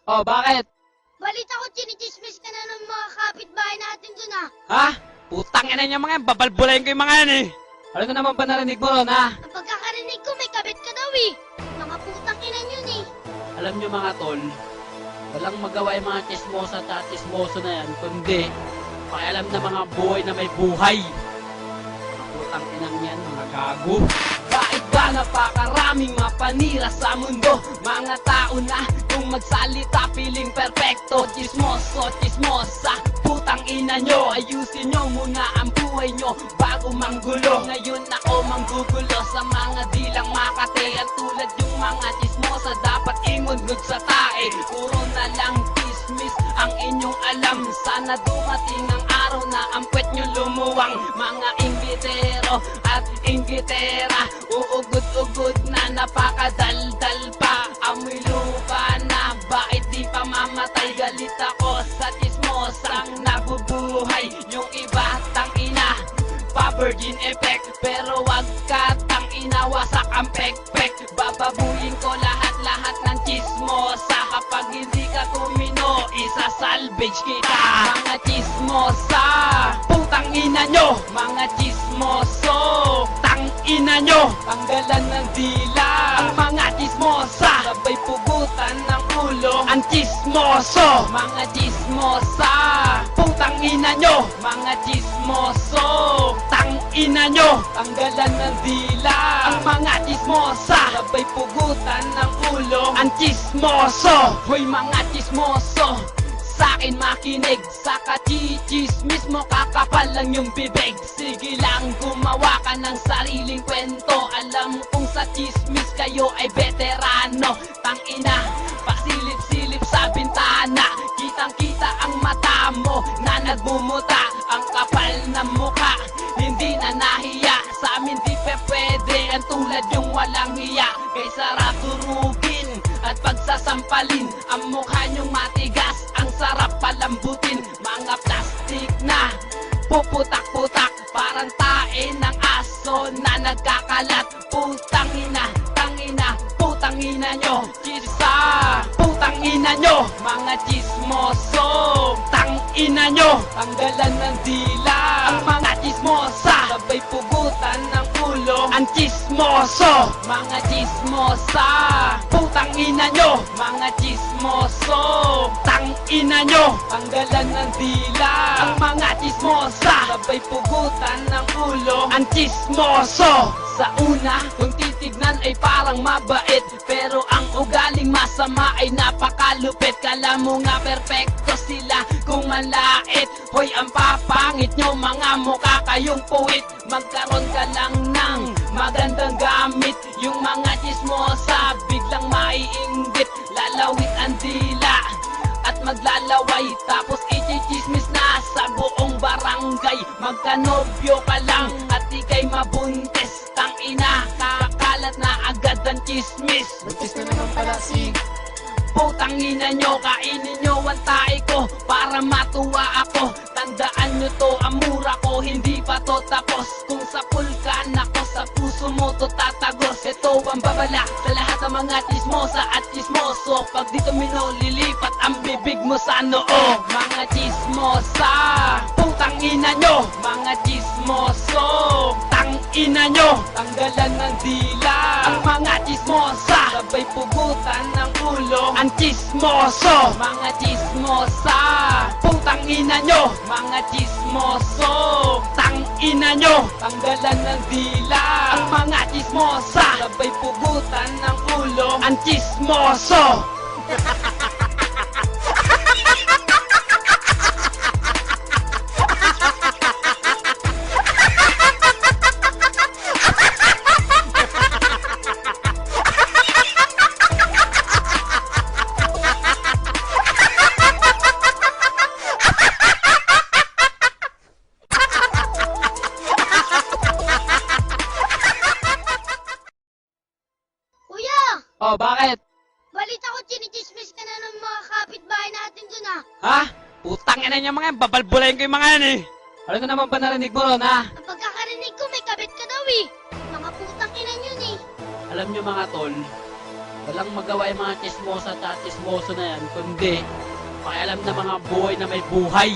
Oh, bakit? Balita ko, chinichismis ka na ng mga kapitbahay natin dun ah. Ha? Putang ina niya mga yan, babalbulayin ko yung mga yan eh. Ano na naman ba narinig mo ron, ha? Ang pagkakarinig ko, may kabit ka daw eh. Mga putang ina yun eh. Alam nyo mga tol, walang magawa yung mga chismosa at chismoso na yan, kundi pakialam na mga buhay na may buhay. Mga putang inang yan, mga gago. Bakit ba napakaraming mapanira sa mundo? Mga tao na kung magsalita piling perfecto. Chismoso, chismosa, putang ina nyo. Ayusin nyo muna ang buhay nyo bago manggulo. Ngayon ako manggugulo sa mga dilang makate. At tulad yung mga chismosa dapat imundog sa tae. Puro na lang chismis ang inyong alam. Sana dumating ang araw na ang puwet nyo lumuwang. Mga inggitero at inggitera, uugod-ugod na napakadaldal pa. Amoy lupa na, bakit di pa mamatay? Galit ako sa chismosang nabubuhay. Yung iba tangina, pa-virgin effect. Pero wag ka tangina, wasak ang pek-pek. Bababuyin ko lahat-lahat ng chismosa. Kapag hindi ka tumino, isa-salvage kita. Mga chismosa, putang ina nyo. Mga chismoso, tang ina nyo. Tanggalan ng dila ang mga chismosa. Sabay pugutan ng ulo ang chismoso. Mga chismosa, putang ina nyo. Mga chismoso, tang ina nyo. Tanggalan ng dila ang mga chismosa. Sabay pugutan ng ulo ang chismoso. Hoy mga chismoso, sa'kin makinig. Sa kachichismis mo kakapal lang yung bibig. Sige lang gumawa ka ng sariling kwento. Alam kong sa chismis kayo ay veterano. Tangina, pasilip-silip sa bintana. Kitang-kita ang mata mo na nagbumuta. Ang kapal ng mukha, hindi na nahiya. Sa amin di pe pwede ang tulad yung walang hiya. Kay sarap durugin at pagsasampalin. Ang mukha nyong matigas, ang sarap palambutin. Mga plastic na puputak-putak, parang tae ng aso na nagkakalat. Putang ina, tangina, putang ina nyo. Chisa, putang ina nyo. Mga chismoso, tang ina nyo. Tanggalan ng dila ang mga chismosa. Sabay pugutan ng ulo ang chismoso. Mga chismosa, putang ina nyo. Mga chismoso, tang ina nyo. Tanggalan ng dila ang mga chismosa. Sabay pugutan ng ulo ang chismoso. Sa una, kung titignan ay parang mabait, pero ang ugaling masama ay napakalupit. Kala mo nga perfecto sila kung manlait. Hoy, ang papangit nyo, mga mukha kayong puwit. Magkaroon ka lang ng magandang gamit. Yung mga chismosa biglang maiinggit. Lalawit ang dila at maglalaway, tapos ichichismis na sa buong barangay. Magkanobyo ka lang at ikay mabuntis. Tangina, kakalat na agad ang chismis. Buntis na naman pala si... Putang ina nyo, kainin nyo ang tae ko para matuwa ako. Tandaan nyo to, ang mura ko hindi pa to tapos. Kung sa pulkan ako, sa puso mo to tatagos. Ito ang babala sa lahat ng mga chismosa at chismoso. Pag di tumino, lilipat ang bibig mo sa noo. Mga chismosa, putang ina nyo. Mga chismoso, tang ina nyo. Tanggalan ng dila ang mga chismosa. Sabay pugutan ng ulo ang chismoso. Mga chismosa, putang ina nyo. Mga chismoso, tang ina nyo. Tanggalan ng dila ang mga chismosa. Sabay pugutan ng ulo ang chismoso. Kuya, Oh, bakit? balita ko, chinichismis ka na ng mga kapitbahay natin dun ah. Ha? Putang ina niya mga yan, babalbulayin ko yung mga yan eh. Ano na naman ba narinig mo ron, ha? Ang pagkakarinig ko, may kabit ka daw eh. Mga putang ina yun eh. Alam nyo mga tol, Walang magawa yung mga chismosa at chismoso na yan, kundi pakialam na mga buhay na may buhay.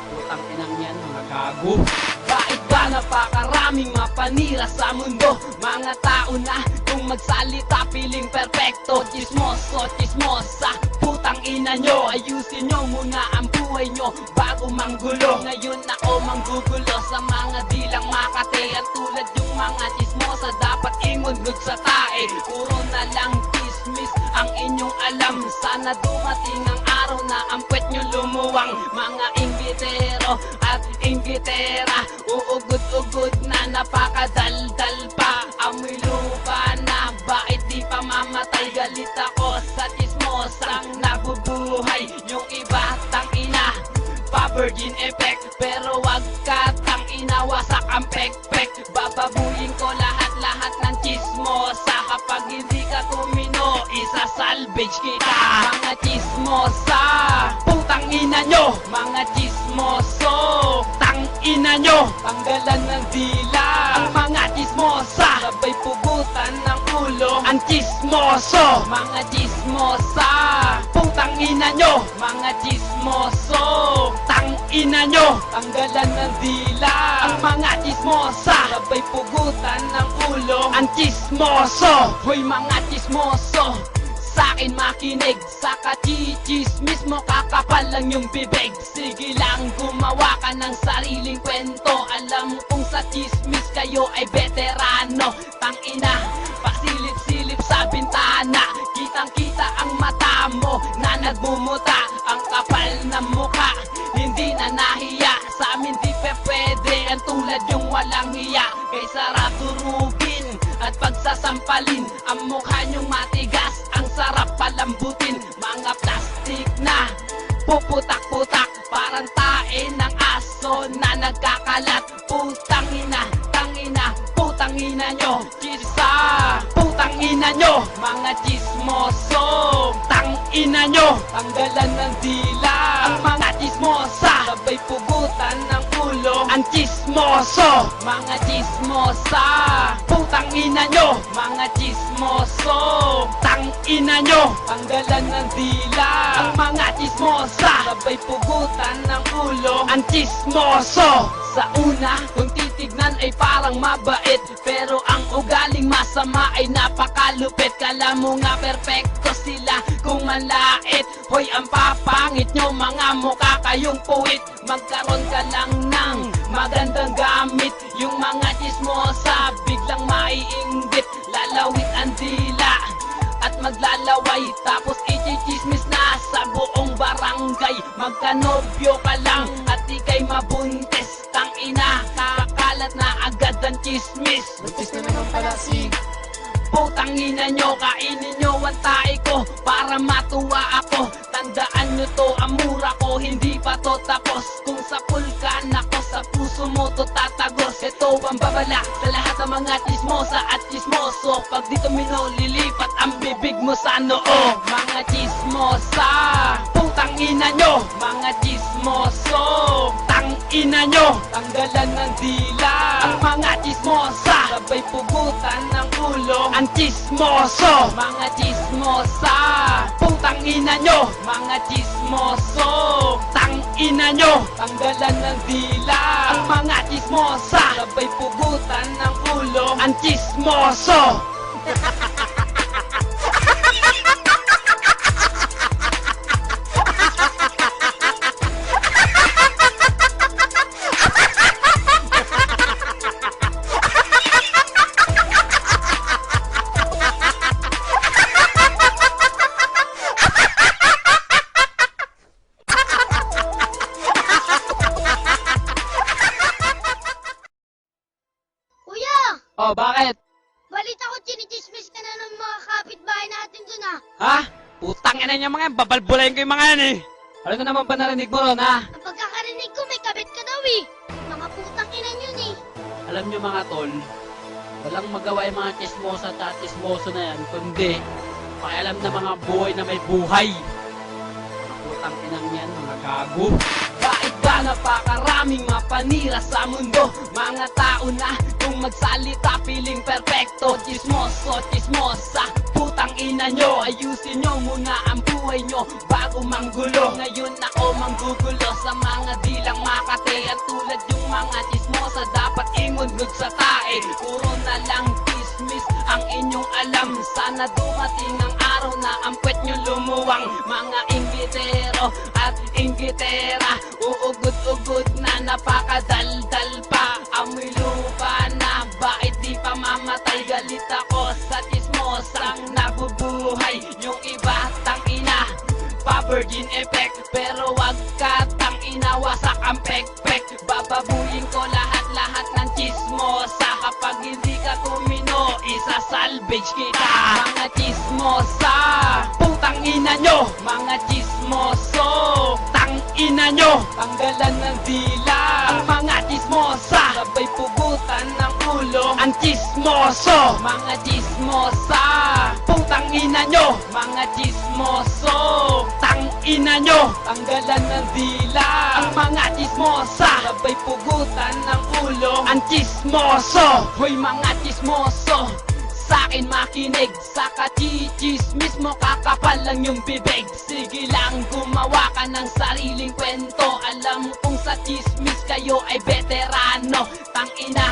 Putang inang yan, mga gago. Bakit ba napakaraming mapanira sa mundo? Mga tao na kung magsalita piling perpekto. Chismoso, chismosa, putang ina nyo. Ayusin nyo muna ang buhay nyo bago manggulo. Ngayon ako manggugulo sa mga dilang makate. At tulad yung mga chismosa dapat ingundod sa tae. Puro na lang chismis ang inyong alam. Sana dumating ang araw na ang puwet nyo lumuwang. Mga inggitero at inggitera, uugod-ugod na napakadaldal pa. Amoy lupa na, bakit di pa mamatay? Galit ako sa chismosang nabubuhay. Yung iba tangina, pa-virgin effect. Pero wag ka tangina, wasak ang pek-pek. Bababuyin ko lahat-lahat ng chismosa. Kapag hindi ka tumino, isa-salvage kita. Mga chismosa, putang ina nyo. Mga chismoso, tang ina nyo. Tanggalan ng dila ang mga chismosa. Sabay pugutan ng ulo ang chismoso. Mga chismosa, putang ina nyo. Mga chismoso, tang ina nyo. Tanggalan ng dila ang mga chismosa. Sabay pugutan ng ulo ang chismoso. Hoy mga chismoso, sa'kin makinig. Sa kachichismis mo kakapal lang yung bibig. Sige lang gumawa ka ng sariling kwento. Alam kong sa chismis kayo ay veterano. Tangina, pasilip-silip sa bintana. Kitang-kita ang mata mo na nagmumuta. Ang kapal ng mukha, hindi na nahiya. Sa amin di pe pwede ang tulad yung walang hiya. Kay sarap turugin at pagsasampalin. Ang mukha nyong matigas, ang sarap palambutin. Mga plastik na puputak-putak, parang tae ng aso na nagkakalat. Putang ina, tangina, putang ina nyo. Chisa, putang ina nyo. Mga chismoso, tang ina nyo. Tanggalan ng dila ang mga chismosa. Sabay pugutan ng ulo ang chismoso. Mga chismosa, putang ina nyo. Mga chismoso, tang ina nyo. Tanggalan ng dila ang mga chismosa. Sabay pugutan ng ulo ang chismoso. Sa una, kung titignan ay parang mabait, pero ang ugaling masama ay napakalupit. Kala mo nga perpekto sila kung manlait. Hoy, ang papangit nyo, mga mukha kayong puwit. Magkaroon ka lang ng magandang gamit. Yung mga chismosa biglang maiinggit, lalawit ang dila at maglalaway. Tapos i-chismis na sa buong barangay. Magkanobyo ka lang at ikay mabuntis. Tangina, kakalat na agad ang chismis. Buntis na naman pala si Putang ina nyo, kainin nyo ang tae ko para matuwa ako. Tandaan nyo to, ang mura ko hindi pa to tapos. Kung sa pulkan ako, sa puso mo to tatagos. Ito ang babala sa lahat ng mga chismosa at chismoso. Pag dito lilipat ang bibig mo sa noo. Mga chismosa, putang ina nyo. Mga chismoso, tang ina nyo. Tanggalan ng dila ang mga chismosa. Sabay pugutan ng ulo ang chismoso. Mga chismosa, putang ina nyo. Mga chismoso, tang ina nyo. Tanggalan ng dila ang mga chismosa. Sabay pugutan ng ulo ang chismoso. Kuya! Oh, bakit? Balita ko chinichismis ka na ng mga kapitbahay natin dun ah. Ha? Putang ina niya mga yan, babalbulayin ko yung mga yan eh. Ano ko naman ba narinig mo ron, ha? Ang pagkakarinig ko may kabit ka daw eh. Mga putang inan yun eh. Alam nyo mga tol, walang magawa yung mga chismosa at chismoso na yan, kundi pakialam na mga buhay na may buhay. Mga putang inang yan, mga gago. Bakit ba napakaraming mapanira sa mundo. Mga tao na kung magsalita piling perpekto. Chismoso, chismosa, putang ina nyo. Ayusin nyo muna ang buhay nyo bago manggulo. Ngayon ako manggugulo sa mga dilang makate. At tulad yung mga chismosa dapat ingundod sa tae. Puro na lang chismis ang inyong alam. Sana dumating ang araw na ang puwet nyo lumuwang. Mga inggitero at inggitera, uugod-ugod na napakadaldal pa. Amoy lupa na, bakit di pa mamatay? Galit ako sa chismosang nabubuhay. Yung iba tangina pa virgin effect, pero wag ka tangina wasak ang pek-pek. Bababuyin ko lahat-lahat ng chismosa. Kapag hindi ka tumino, isa-salvage kita. Mga chismosa, putang ina nyo. Mga chismoso, tang ina nyo. Tanggalan ng dila ang mga chismosa. Sabay pugutan ng ulo ang chismoso. Mga chismosa, putang ina nyo. Mga chismoso, tang ina nyo. Tanggalan ng dila ang mga chismosa. Sabay pugutan ng ulo ang chismoso. Hoy mga chismoso, sa'kin makinig. Sa kachichismis mo kakapal lang yung bibig. Sige lang gumawa ka ng sariling kwento. Alam kong sa chismis kayo ay veterano. Tangina,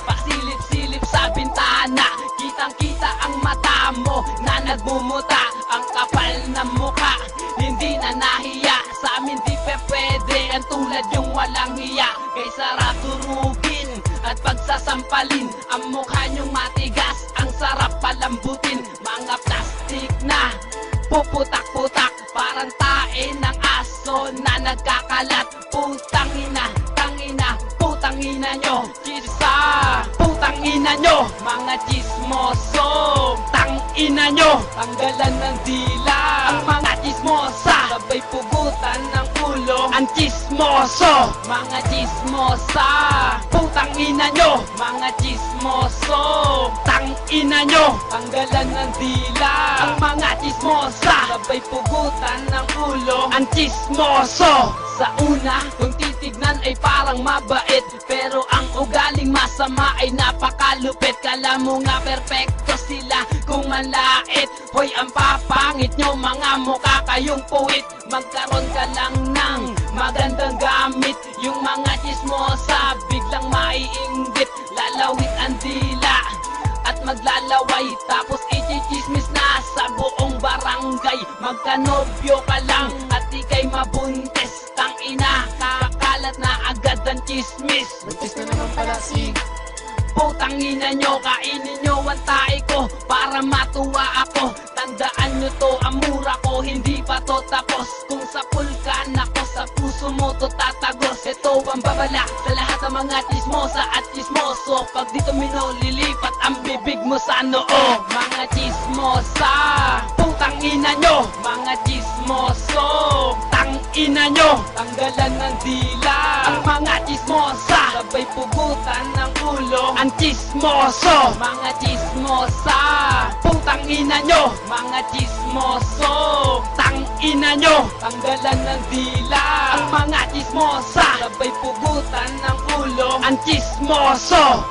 pasilip-silip sa bintana. Kitang-kita ang mata mo na nagmumuta. Ang kapal ng mukha, hindi na nahiya. Sa amin di pe pwede ang tulad yung walang hiya. Kay sarap durugin at pagsasampalin. Ang mukha nyong matigas, ang sarap palambutin. Mga plastic na puputak-putak, parang tae ng aso na nagkakalat. Putang ina, tangina, putang ina nyo. Chisa, putang ina nyo. Mga chismoso, tang ina nyo. Tanggalan ng dila ang mga chismosa. Sabay pugutan ng ulo ang chismoso. Mga chismosa, putang ina nyo. Mga chismoso, tang ina nyo. Tanggalan ng dila ang mga chismosa. Sabay pugutan ng ulo ang chismoso. Sa una, kung titignan ay parang mabait, pero ang ugaling masama ay napakalupit. Kala mo nga perpekto sila kung manlait. Hoy, ang papangit nyo, mga mukha kayong puwit. Magkaroon ka lang ng magandang gamit. Yung mga chismosa biglang maiinggit, lalawit ang dila at maglalaway. Tapos ichichismis na sa buong barangay. Magkanobyo ka lang at ikay mabuntis. Tangina, kakalat na agad ang chismis. Buntis na naman pala si Putang ina nyo, kainin nyo ang tae ko para matuwa ako. Tandaan nyo to, ang mura ko, hindi pa to tapos. Kung sa pulkan ako, sa puso mo to tatagos. Ito ang babala sa lahat ng mga chismosa at chismoso. Pag dito lilipat ang bibig mo sa noo. Mga chismosa, putang ina nyo. Mga chismoso, tang ina nyo. Tanggalan ng dila ang mga chismosa. Sabay pugutan ng ulo ang chismoso. Mga chismosa, putang ina nyo. Mga chismoso, tang ina nyo. Tanggalan ng dila ang mga chismosa. Sabay pugutan ng ulo ang chismoso.